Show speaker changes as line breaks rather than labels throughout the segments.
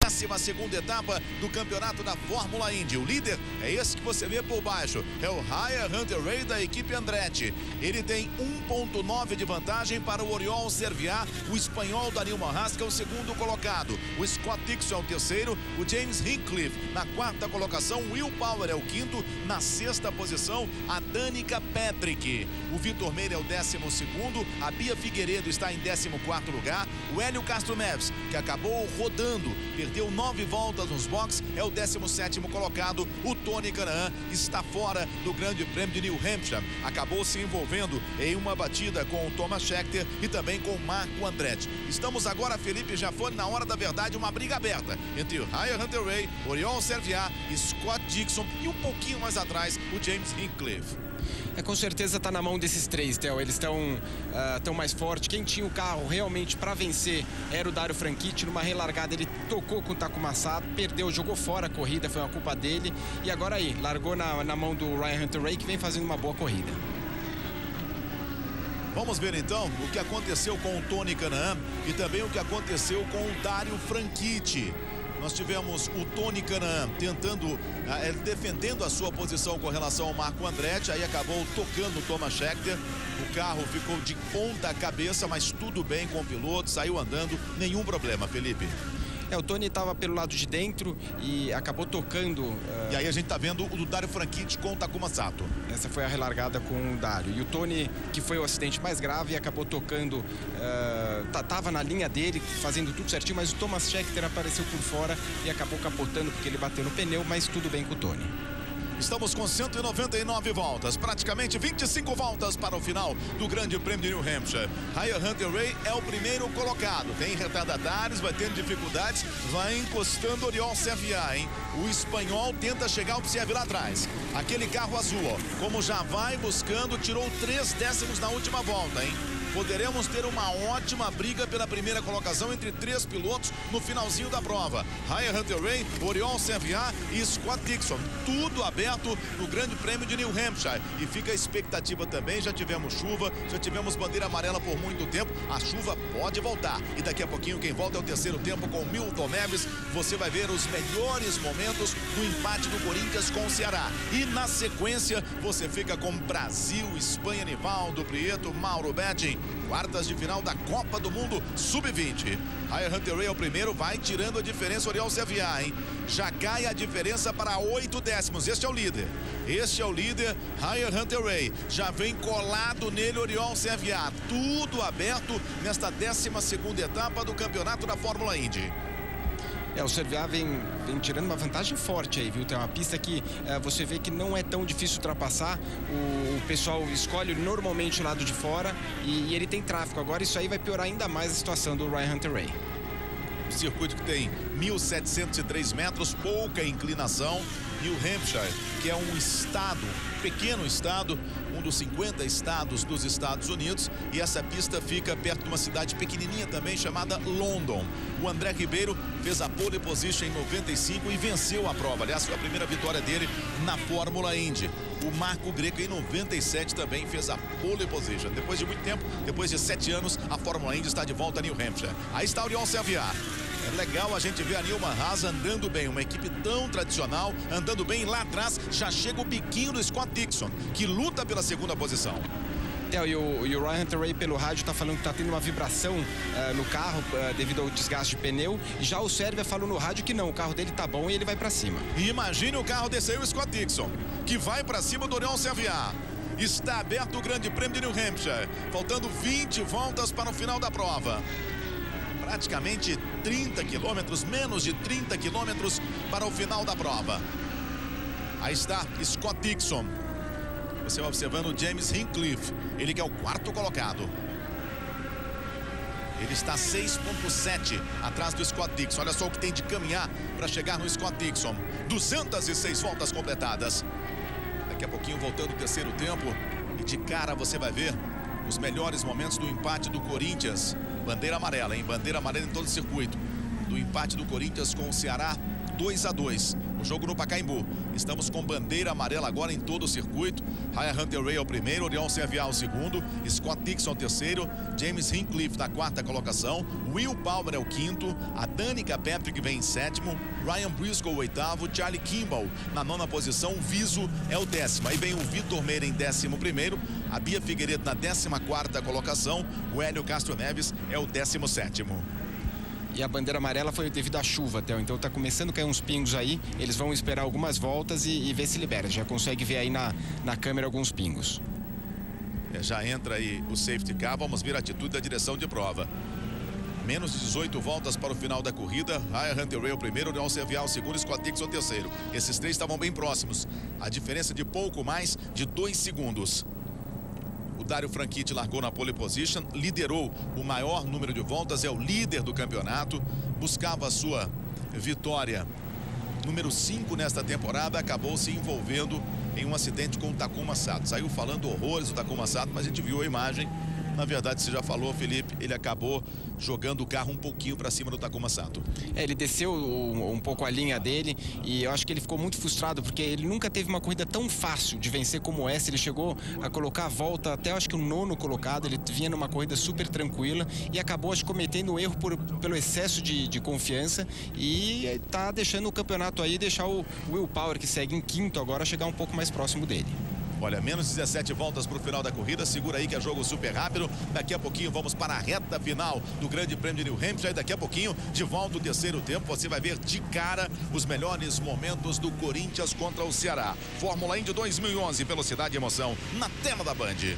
12ª etapa do campeonato da Fórmula Indy. O líder é esse que você vê por baixo, é o Ryan Hunter-Reay da equipe Andretti. Ele tem 1,9 de vantagem para o Oriol Serviat, o espanhol Daniel Marrasca é o segundo colocado. O Scott Dixon é o terceiro, o James Hinchcliffe na quarta colocação, o Will Power é o quinto, na sexta posição a Danica Patrick. O Vitor Meira é o 12º, a Bia Figueiredo está em 14º lugar, o Hélio Castro Neves, que acabou rodando, perdeu 9 voltas nos boxes, é o 17º colocado. O Tony Kanaan está fora do Grande Prêmio de New Hampshire, acabou se envolvendo em uma batida com o Thomas Scheckter e também com o Marco Andretti. Estamos agora, Felipe, já foi na hora da verdade uma briga aberta entre o Ryan Hunter-Reay, Oriol Serviat, Scott Dixon e um pouquinho mais atrás o James Hinchcliffe.
Com certeza está na mão desses três, Theo. Eles estão mais fortes. Quem tinha o carro realmente para vencer era o Dario Franchitti. Numa relargada ele tocou com o Takuma Sato, perdeu, jogou fora a corrida, foi uma culpa dele. E agora aí, largou na mão do Ryan Hunter-Reay, que vem fazendo uma boa corrida.
Vamos ver então o que aconteceu com o Tony Kanaan e também o que aconteceu com o Dario Franchitti. Nós tivemos o Tony Kanaan defendendo a sua posição com relação ao Marco Andretti, aí acabou tocando o Thomas Scheckter. O carro ficou de ponta cabeça, mas tudo bem com o piloto, saiu andando, nenhum problema, Felipe.
O Tony estava pelo lado de dentro e acabou tocando.
E aí a gente tá vendo o do Dario Franchitti com o Takuma Sato.
Essa foi a relargada com o Dario. E o Tony, que foi o acidente mais grave, acabou tocando. Tava na linha dele, fazendo tudo certinho, mas o Thomas Scheckter apareceu por fora e acabou capotando porque ele bateu no pneu, mas tudo bem com o Tony.
Estamos com 199 voltas, praticamente 25 voltas para o final do Grande Prêmio de New Hampshire. Ryan Hunter-Reay é o primeiro colocado, tem retardatários, vai tendo dificuldades, vai encostando o Oriol Serviat, hein? O espanhol tenta chegar, observe lá atrás. Aquele carro azul, ó, como já vai buscando, tirou 3 décimos na última volta, hein? Poderemos ter uma ótima briga pela primeira colocação entre 3 pilotos no finalzinho da prova. Ryan Hunter-Reay, Oriol Serviat e Scott Dixon. Tudo aberto no Grande Prêmio de New Hampshire. E fica a expectativa também, já tivemos chuva, já tivemos bandeira amarela por muito tempo. A chuva pode voltar. E daqui a pouquinho quem volta é o terceiro tempo com Milton Neves. Você vai ver os melhores momentos do empate do Corinthians com o Ceará. E na sequência você fica com Brasil, Espanha, Nivaldo Prieto, Mauro Betting. Quartas de final da Copa do Mundo Sub-20. Ryan Hunter-Reay é o primeiro, vai tirando a diferença Oriol Serviat, hein? Já cai a diferença para 8 décimos. Este é o líder. Este é o líder, Ryan Hunter-Reay. Já vem colado nele Oriol Serviat. Tudo aberto nesta 12ª etapa do campeonato da Fórmula Indy.
O Serviat vem tirando uma vantagem forte aí, viu? Tem uma pista que você vê que não é tão difícil ultrapassar. O pessoal escolhe normalmente o lado de fora e ele tem tráfego. Agora isso aí vai piorar ainda mais a situação do Ryan Hunter-Reay.
Um circuito que tem 1.703 metros, pouca inclinação. New Hampshire, que é um estado, pequeno estado, um dos 50 estados dos Estados Unidos, e essa pista fica perto de uma cidade pequenininha também chamada London. O André Ribeiro fez a pole position em 95 e venceu a prova. Aliás, foi a primeira vitória dele na Fórmula Indy. O Marco Greco em 97 também fez a pole position. Depois de muito tempo, depois de 7 anos, a Fórmula Indy está de volta a New Hampshire. Aí está o Oriol Serviat. É legal a gente ver a Nilma Haas andando bem, uma equipe tão tradicional, andando bem. Lá atrás já chega o biquinho do Scott Dixon, que luta pela segunda posição.
E o Ryan Hunter-Reay pelo rádio está falando que está tendo uma vibração no carro devido ao desgaste de pneu. E já o Serviat falou no rádio que não, o carro dele tá bom e ele vai para cima.
E imagine o carro desse aí, o Scott Dixon, que vai para cima do Oriol Serviat. Está aberto o Grande Prêmio de New Hampshire, faltando 20 voltas para o final da prova. Praticamente 30 quilômetros, menos de 30 quilômetros para o final da prova. Aí está Scott Dixon. Você vai observando o James Hinchcliffe, ele que é o 4º colocado. Ele está 6,7 atrás do Scott Dixon. Olha só o que tem de caminhar para chegar no Scott Dixon. 206 voltas completadas. Daqui a pouquinho voltando o terceiro tempo. E de cara você vai ver os melhores momentos do empate do Corinthians. Bandeira amarela, hein? Bandeira amarela em todo o circuito. Do empate do Corinthians com o Ceará. 2-2. O jogo no Pacaembu. Estamos com bandeira amarela agora em todo o circuito. Ryan Hunter-Reay é o primeiro, Orion Servial é o segundo, Scott Dixon é o terceiro, James Hinchcliffe na quarta colocação, Will Power é o quinto, a Danica Patrick vem em sétimo, Ryan Briscoe o oitavo, Charlie Kimball na nona posição, o Viso é o décimo. Aí vem o Vitor Meira em 11º, a Bia Figueiredo na 14ª colocação, o Hélio Castro Neves é o 17º.
E a bandeira amarela foi devido à chuva, Theo. Então tá começando a cair uns pingos aí. Eles vão esperar algumas voltas e ver se libera. Já consegue ver aí na câmera alguns pingos.
Já entra aí o safety car. Vamos ver a atitude da direção de prova. Menos de 18 voltas para o final da corrida. Ryan Hunter-Reay o primeiro, Orion Servial o segundo, Scott Dixon o terceiro. Esses três estavam bem próximos. A diferença de pouco mais de 2 segundos. O Dario Franchitti largou na pole position, liderou o maior número de voltas, é o líder do campeonato, buscava a sua vitória número 5 nesta temporada, acabou se envolvendo em um acidente com o Takuma Sato. Saiu falando horrores do Takuma Sato, mas a gente viu a imagem. Na verdade, você já falou, Felipe, ele acabou jogando o carro um pouquinho para cima do Takuma Sato.
Ele desceu um pouco a linha dele e eu acho que ele ficou muito frustrado porque ele nunca teve uma corrida tão fácil de vencer como essa. Ele chegou a colocar a volta até acho que o 9º colocado. Ele vinha numa corrida super tranquila e acabou acho, cometendo um erro pelo excesso de confiança e tá deixando o campeonato aí, deixar o Will Power, que segue em 5º agora, chegar um pouco mais próximo dele.
Olha, menos 17 voltas para o final da corrida. Segura aí que é jogo super rápido. Daqui a pouquinho vamos para a reta final do Grande Prêmio de New Hampshire. E daqui a pouquinho, de volta o terceiro tempo, você vai ver de cara os melhores momentos do Corinthians contra o Ceará. Fórmula Indy 2011, velocidade e emoção na tela da Band.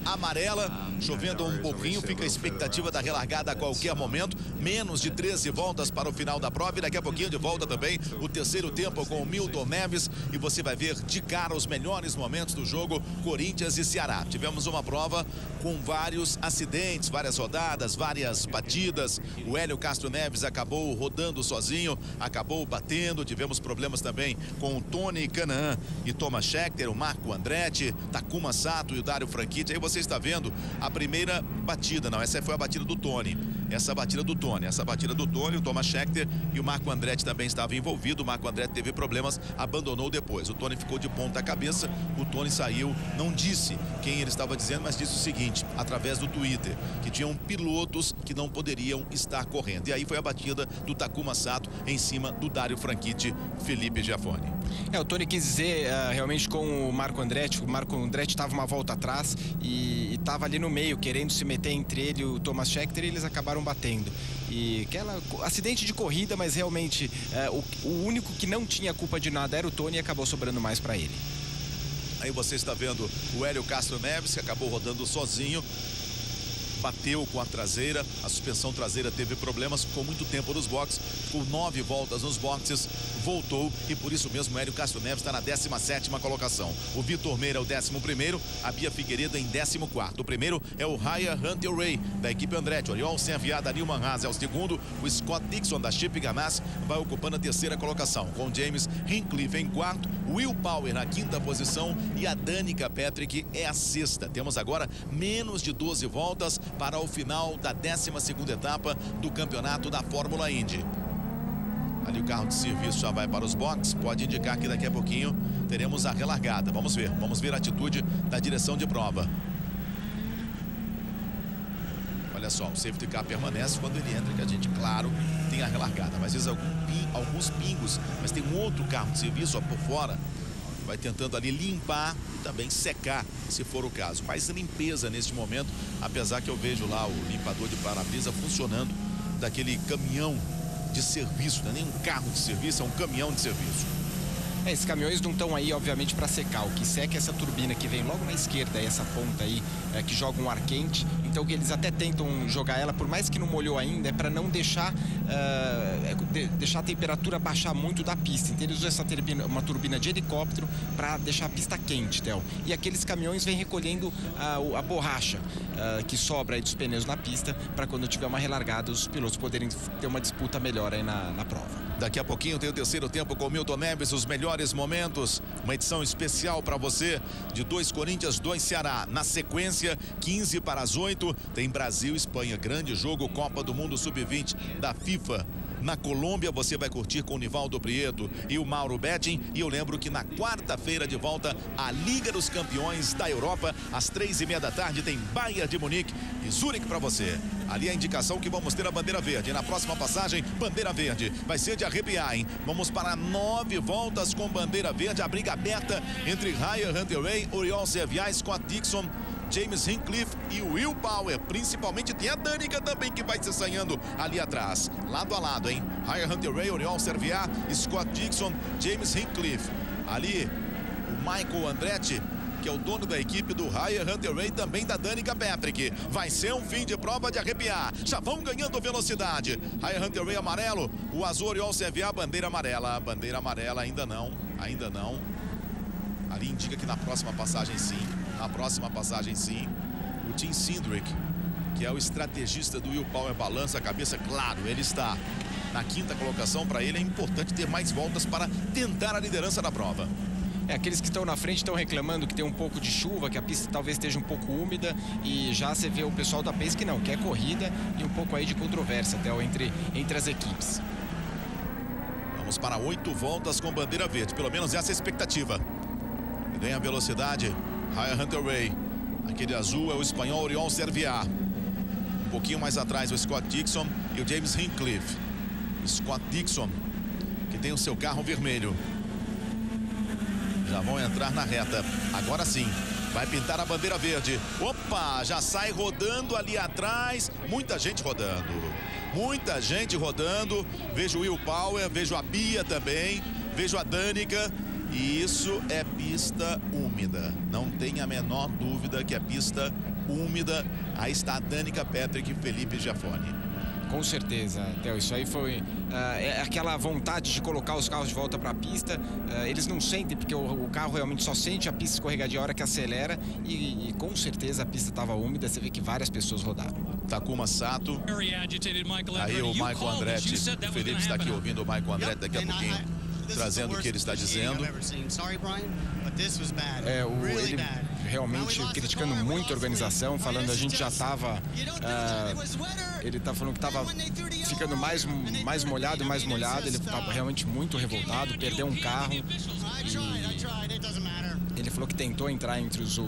Amarela, chovendo um pouquinho, fica a expectativa da relargada a qualquer momento. Menos de 13 voltas para o final da prova e daqui a pouquinho de volta também o terceiro tempo com o Milton Neves e você vai ver de cara os melhores momentos do jogo Corinthians e Ceará. Tivemos uma prova com vários acidentes, várias rodadas, várias batidas. O Hélio Castro Neves acabou rodando sozinho, acabou batendo. Tivemos problemas também com o Tony Canaan e Thomas Scheckter, o Marco Andretti, Takuma Sato e o Dario Franchitti. Aí você está vendo a primeira batida, não, essa foi a batida do Tony. Essa batida do Tony, o Thomas Scheckter e o Marco Andretti também estavam envolvidos. O Marco Andretti teve problemas, abandonou depois. O Tony ficou de ponta cabeça, o Tony saiu, não disse quem ele estava dizendo, mas disse o seguinte, através do Twitter, que tinham pilotos que não poderiam estar correndo. E aí foi a batida do Takuma Sato em cima do Dario Franchitti, Felipe Giafone.
O Tony quis dizer realmente com o Marco Andretti. O Marco Andretti estava uma volta atrás e estava ali no meio, querendo se meter entre ele e o Thomas Scheckter, e eles acabaram batendo. E aquela acidente de corrida, mas realmente o único que não tinha culpa de nada era o Tony e acabou sobrando mais para ele.
Aí você está vendo o Hélio Castro Neves, que acabou rodando sozinho. Bateu com a traseira, a suspensão traseira teve problemas, ficou muito tempo nos boxes, ficou 9 voltas nos boxes, voltou e por isso mesmo o Hélio Castro Neves está na 17ª colocação. O Vitor Meira é o 11º, a Bia Figueiredo em 14º. O primeiro é o Ryan Hunter-Reay, da equipe Andretti. Oriol Servial da Newman Haas é o segundo. O Scott Dixon da Chip Ganassi vai ocupando a 3ª colocação, com James Hinchcliffe em 4º, Will Power na 5ª posição e a Danica Patrick é a 6ª. Temos agora menos de 12 voltas para o final da 12ª etapa do campeonato da Fórmula Indy. Ali o carro de serviço já vai para os boxes, pode indicar que daqui a pouquinho teremos a relargada. Vamos ver a atitude da direção de prova. Olha só, o safety car permanece quando ele entra, que a gente, claro, tem a relargada. Mas às vezes alguns pingos, mas tem um outro carro de serviço ó, por fora, vai tentando ali limpar e também secar, se for o caso. Faz limpeza neste momento, apesar que eu vejo lá o limpador de para-brisa funcionando daquele caminhão de serviço, não é nem um carro de serviço, é um caminhão de serviço.
Esses caminhões não estão aí, obviamente, para secar. O que seca é essa turbina que vem logo na esquerda, essa ponta aí, que joga um ar quente. Então, que eles até tentam jogar ela, por mais que não molhou ainda, é para não deixar a temperatura baixar muito da pista. Então, eles usam essa turbina, uma turbina de helicóptero, para deixar a pista quente, Theo. E aqueles caminhões vêm recolhendo a borracha que sobra aí dos pneus na pista, para quando tiver uma relargada, os pilotos poderem ter uma disputa melhor aí na prova.
Daqui a pouquinho tem o terceiro tempo com o Milton Neves, os melhores momentos. Uma edição especial para você de 2 Corinthians, 2 Ceará. Na sequência, 15 para as 8, tem Brasil e Espanha. Grande jogo, Copa do Mundo Sub-20 da FIFA. Na Colômbia você vai curtir com o Nivaldo Prieto e o Mauro Betting. E eu lembro que na quarta-feira de volta a Liga dos Campeões da Europa, às 3h30 da tarde, tem Bayern de Munique e Zurique para você. Ali a indicação que vamos ter a bandeira verde. E na próxima passagem, bandeira verde. Vai ser de arrepiar, hein? Vamos para 9 voltas com bandeira verde. A briga aberta entre Ryan Hunter-Reay, Oriol Serviat, Scott Dixon, James Hinchcliffe e Will Power. Principalmente tem a Danica também, que vai se assanhando ali atrás. Lado a lado, hein? Ryan Hunter-Reay, Oriol Serviat, Scott Dixon, James Hinchcliffe. Ali, o Michael Andretti, que é o dono da equipe do Ryan Hunter-Reay, também da Danica Patrick. Vai ser um fim de prova de arrepiar. Já vão ganhando velocidade. Ryan Hunter-Reay amarelo, o azul Oriol Serviat, bandeira amarela. Bandeira amarela ainda não, ainda não. Ali indica que na próxima passagem sim. Na próxima passagem sim. O Tim Cindric, que é o estrategista do Will Power, balança a cabeça. Claro, ele está na 5ª colocação. Para ele é importante ter mais voltas para tentar a liderança da prova.
Aqueles que estão na frente estão reclamando que tem um pouco de chuva, que a pista talvez esteja um pouco úmida, e já você vê o pessoal da Pace que não, quer corrida e um pouco aí de controvérsia até entre as equipes.
Vamos para 8 voltas com bandeira verde, pelo menos essa é a expectativa. Ganha velocidade, Ryan Hunter-Reay. Aquele azul é o espanhol Oriol Serviat. Um pouquinho mais atrás o Scott Dixon e o James Hinchcliffe. Scott Dixon, que tem o seu carro vermelho. Já vão entrar na reta. Agora sim, vai pintar a bandeira verde. Opa, já sai rodando ali atrás. Muita gente rodando. Muita gente rodando. Vejo o Will Power, vejo a Bia também. Vejo a Danica. E isso é pista úmida. Não tem a menor dúvida que é pista úmida. Aí está a Danica Patrick e Felipe Giafone.
Com certeza, Theo, isso aí foi aquela vontade de colocar os carros de volta para a pista. Eles não sentem, porque o carro realmente só sente a pista escorregadia a hora que acelera, e com certeza a pista estava úmida. Você vê que várias pessoas rodaram.
Takuma Sato, aí o Michael Andretti. O Felipe está aqui ouvindo o Michael Andretti daqui a pouquinho, trazendo o que ele está dizendo.
Ele realmente criticando muito a organização, falando a gente já estava... ele está falando que estava ficando mais molhado, ele estava realmente muito revoltado, perdeu um carro. E ele falou que tentou entrar entre os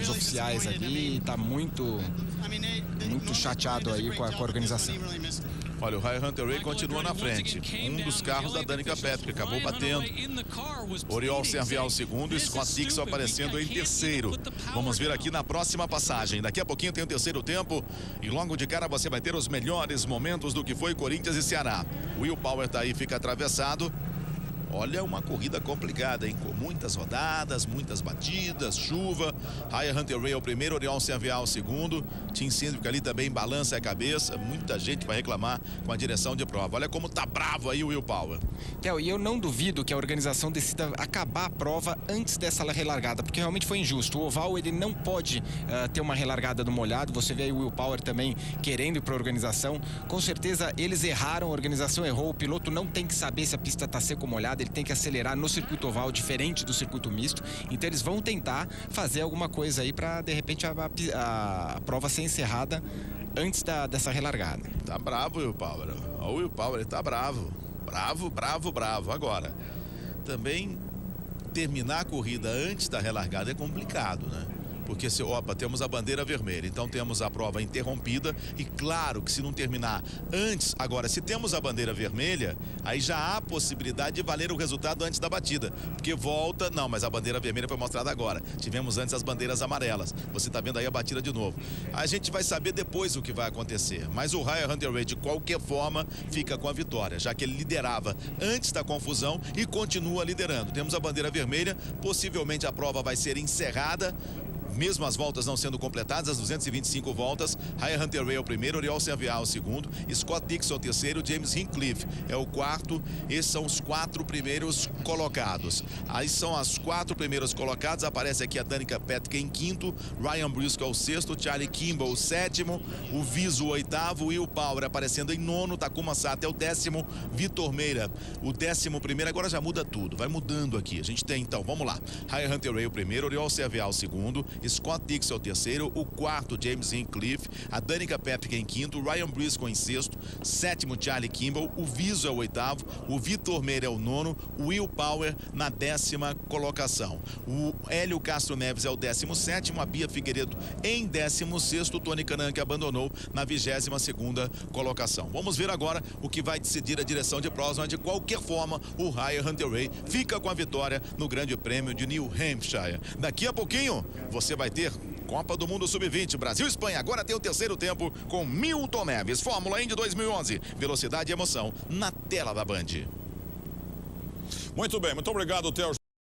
oficiais ali e está muito chateado aí com a organização.
Olha, o Ryan Hunter-Reay continua na frente. Um dos carros da Danica Patrick acabou batendo. Oriol Serviat o segundo e Scott Dixon aparecendo em terceiro. Vamos ver aqui na próxima passagem. Daqui a pouquinho tem o terceiro tempo e logo de cara você vai ter os melhores momentos do que foi Corinthians e Ceará. O Will Power tá aí, fica atravessado. Olha, uma corrida complicada, hein? Com muitas rodadas, muitas batidas, chuva. Ryan Hunter-Reay é o primeiro, Oriol Serviat o segundo. Tim Cindric ali também balança a cabeça. Muita gente vai reclamar com a direção de prova. Olha como tá bravo aí o Will Power.
E eu não duvido que a organização decida acabar a prova antes dessa relargada, porque realmente foi injusto. O oval, ele não pode ter uma relargada do molhado. Você vê aí o Will Power também querendo ir para a organização. Com certeza eles erraram, a organização errou. O piloto não tem que saber se a pista está seca ou molhada. Ele tem que acelerar no circuito oval, diferente do circuito misto. Então eles vão tentar fazer alguma coisa aí para, de repente, a prova ser encerrada antes dessa relargada.
Tá bravo o Will Power. O Will Power, ele tá bravo. Bravo. Agora, também terminar a corrida antes da relargada é complicado, né? Porque temos a bandeira vermelha, então temos a prova interrompida e claro que se não terminar antes, agora se temos a bandeira vermelha, aí já há possibilidade de valer o resultado antes da batida, porque volta, não, mas a bandeira vermelha foi mostrada agora, tivemos antes as bandeiras amarelas, você está vendo aí a batida de novo. A gente vai saber depois o que vai acontecer, mas o Ryan Hunter-Reay de qualquer forma fica com a vitória, já que ele liderava antes da confusão e continua liderando. Temos a bandeira vermelha, possivelmente a prova vai ser encerrada, mesmo as voltas não sendo completadas, as 225 voltas. Ryan Hunter-Reay é o primeiro, Oriol Serviat o segundo, Scott Dixon é o terceiro, James Hinchcliffe é o quarto. Esses são os 4 primeiros colocados. Aí são as 4 primeiros colocados. Aparece aqui a Danica Patrick em quinto, Ryan Briscoe é o sexto, Charlie Kimball o sétimo, o Viso o oitavo, Will Power aparecendo em nono, Takuma Sato é o décimo, Vitor Meira o 11º. Agora já muda tudo, vai mudando aqui. A gente tem então, vamos lá, Ryan Hunter-Reay o primeiro, Oriol Serviat o segundo, Scott Dixon é o terceiro, o quarto James Hinchcliffe, a Danica Patrick em quinto, o Ryan Briscoe em sexto, sétimo Charlie Kimball, o Viso é o oitavo, o Vitor Meira é o nono, o Will Power na 10ª colocação. O Hélio Castro Neves é o 17º, a Bia Figueiredo em 16º, o Tony Canan que abandonou na 22ª colocação. Vamos ver agora o que vai decidir a direção de provas, mas de qualquer forma o Ryan Hunter-Reay fica com a vitória no Grande Prêmio de New Hampshire. Daqui a pouquinho você vai ter Copa do Mundo Sub-20, Brasil e Espanha. Agora tem o terceiro tempo com Milton Neves. Fórmula Indy 2011. Velocidade e emoção na tela da Band.
Muito bem, muito obrigado, Theo.